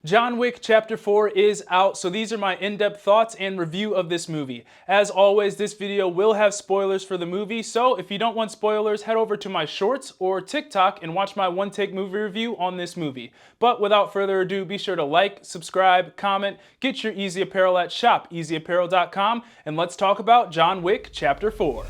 John Wick Chapter 4 is out, so these are my in-depth thoughts and review of this movie. As always, this video will have spoilers for the movie, so if you don't want spoilers, head over to my shorts or TikTok and watch my one-take movie review on this movie. But without further ado, be sure to like, subscribe, comment, get your Eazy Apparel at shopeasyapparel.com, and let's talk about John Wick Chapter 4.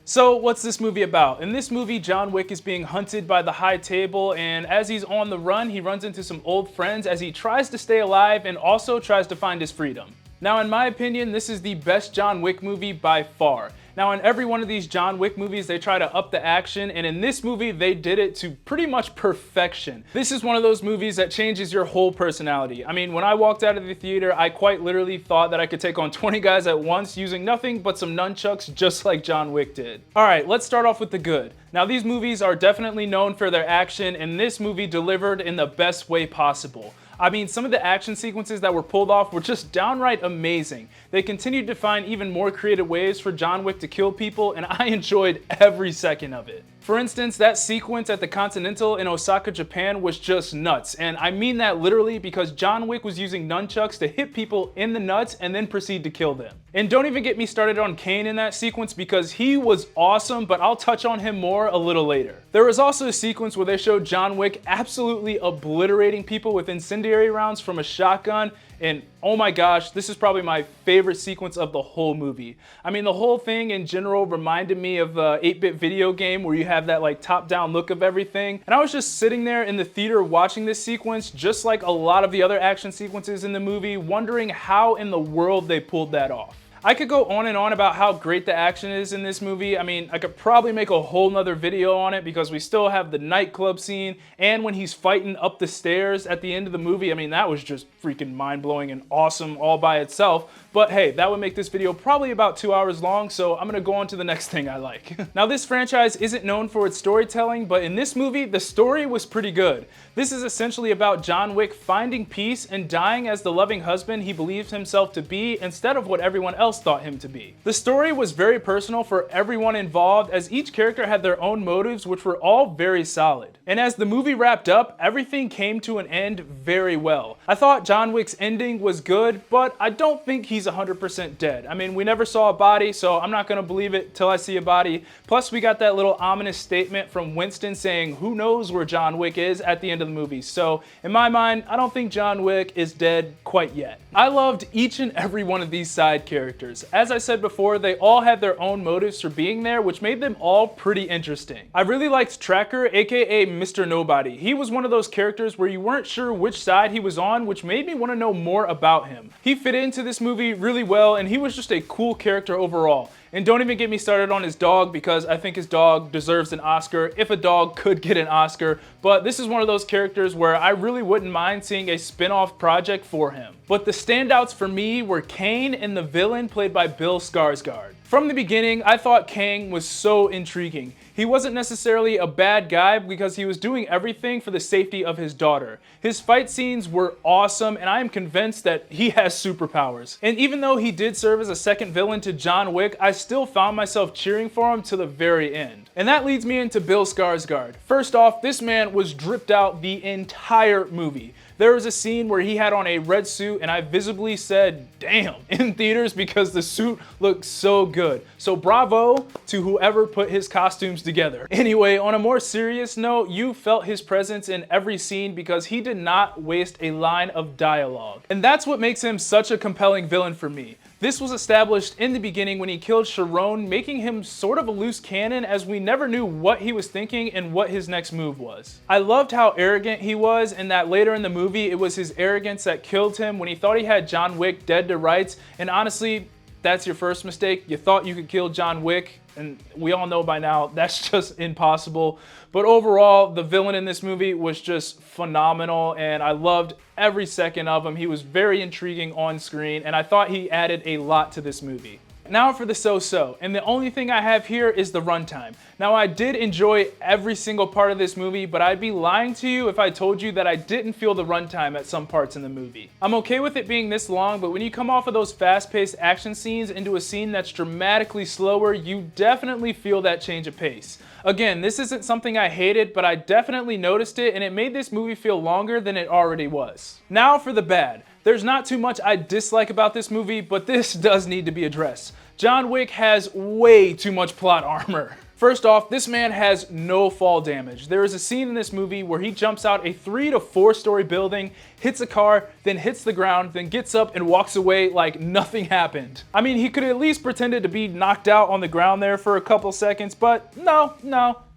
So what's this movie about? In this movie, John Wick is being hunted by the High Table, and as he's on the run, he runs into some old friends as he tries to stay alive and also tries to find his freedom. Now, in my opinion, this is the best John Wick movie by far. Now, in every one of these John Wick movies, they try to up the action, and in this movie, they did it to pretty much perfection. This is one of those movies that changes your whole personality. I mean, when I walked out of the theater, I quite literally thought that I could take on 20 guys at once using nothing but some nunchucks, just like John Wick did. All right, let's start off with the good. Now, these movies are definitely known for their action, and this movie delivered in the best way possible. I mean, some of the action sequences that were pulled off were just downright amazing. They continued to find even more creative ways for John Wick to kill people, and I enjoyed every second of it. For instance, that sequence at the Continental in Osaka, Japan was just nuts, and I mean that literally because John Wick was using nunchucks to hit people in the nuts and then proceed to kill them. And don't even get me started on Kane in that sequence because he was awesome, but I'll touch on him more a little later. There was also a sequence where they showed John Wick absolutely obliterating people with incendiary rounds from a shotgun, and oh my gosh, this is probably my favorite sequence of the whole movie. I mean, the whole thing in general reminded me of the 8-bit video game where you have that like top-down look of everything. And I was just sitting there in the theater watching this sequence, just like a lot of the other action sequences in the movie, wondering how in the world they pulled that off. I could go on and on about how great the action is in this movie. I mean, I could probably make a whole nother video on it because we still have the nightclub scene and when he's fighting up the stairs at the end of the movie. I mean, that was just freaking mind-blowing and awesome all by itself. But hey, that would make this video probably about 2 hours long, so I'm gonna go on to the next thing I like. Now, this franchise isn't known for its storytelling, but in this movie, the story was pretty good. This is essentially about John Wick finding peace and dying as the loving husband he believes himself to be instead of what everyone else thought him to be. The story was very personal for everyone involved as each character had their own motives which were all very solid. And as the movie wrapped up, everything came to an end very well. I thought John Wick's ending was good, but I don't think he's 100% dead. I mean, we never saw a body, so I'm not gonna believe it till I see a body. Plus, we got that little ominous statement from Winston saying, "Who knows where John Wick is," at the end of the movie. So, in my mind, I don't think John Wick is dead quite yet. I loved each and every one of these side characters. As I said before, they all had their own motives for being there, which made them all pretty interesting. I really liked Tracker, aka Mr. Nobody. He was one of those characters where you weren't sure which side he was on, which made me want to know more about him. He fit into this movie really well, and he was just a cool character overall. And don't even get me started on his dog because I think his dog deserves an Oscar if a dog could get an Oscar. But this is one of those characters where I really wouldn't mind seeing a spin-off project for him. But the standouts for me were Kane and the villain played by Bill Skarsgård. From the beginning, I thought Kane was so intriguing. He wasn't necessarily a bad guy because he was doing everything for the safety of his daughter. His fight scenes were awesome, and I am convinced that he has superpowers. And even though he did serve as a second villain to John Wick, I still found myself cheering for him to the very end. And that leads me into Bill Skarsgård. First off, this man was dripped out the entire movie. There was a scene where he had on a red suit and I visibly said, damn, in theaters because the suit looked so good. So bravo to whoever put his costumes together. Anyway, on a more serious note, you felt his presence in every scene because he did not waste a line of dialogue. And that's what makes him such a compelling villain for me. This was established in the beginning when he killed Sharon, making him sort of a loose cannon as we never knew what he was thinking and what his next move was. I loved how arrogant he was and that later in the movie it was his arrogance that killed him when he thought he had John Wick dead to rights, and honestly, that's your first mistake. You thought you could kill John Wick, and we all know by now that's just impossible. But overall, the villain in this movie was just phenomenal, and I loved every second of him. He was very intriguing on screen, and I thought he added a lot to this movie. Now for the so-so, and the only thing I have here is the runtime. Now, I did enjoy every single part of this movie, but I'd be lying to you if I told you that I didn't feel the runtime at some parts in the movie. I'm okay with it being this long, but when you come off of those fast-paced action scenes into a scene that's dramatically slower, you definitely feel that change of pace. Again, this isn't something I hated, but I definitely noticed it, and it made this movie feel longer than it already was. Now for the bad. There's not too much I dislike about this movie, but this does need to be addressed. John Wick has way too much plot armor. First off, this man has no fall damage. There is a scene in this movie where he jumps out a 3 to 4 story building, hits a car, then hits the ground, then gets up and walks away like nothing happened. I mean, he could at least pretended to be knocked out on the ground there for a couple seconds, but no,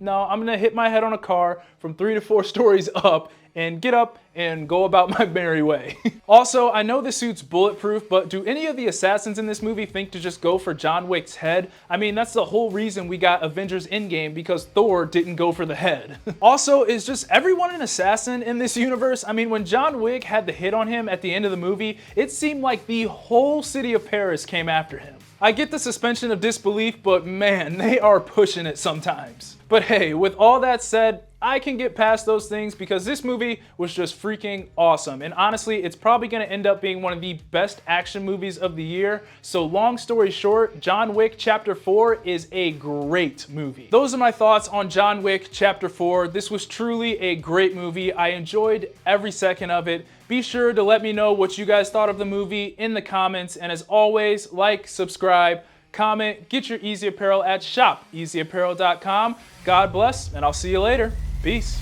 I'm gonna hit my head on a car from 3 to 4 stories up and get up and go about my merry way. Also, I know the suit's bulletproof, but do any of the assassins in this movie think to just go for John Wick's head? I mean, that's the whole reason we got Avengers Endgame, because Thor didn't go for the head. Also, is just everyone an assassin in this universe? I mean, when John Wick had the hit on him at the end of the movie, it seemed like the whole city of Paris came after him. I get the suspension of disbelief, but man, they are pushing it sometimes. But hey, with all that said, I can get past those things because this movie was just freaking awesome. And honestly, it's probably gonna end up being one of the best action movies of the year. So long story short, John Wick Chapter 4 is a great movie. Those are my thoughts on John Wick Chapter 4. This was truly a great movie. I enjoyed every second of it. Be sure to let me know what you guys thought of the movie in the comments. And as always, like, subscribe, comment, get your Eazy Apparel at shop easyapparel.com. God bless, and I'll see you later. Peace.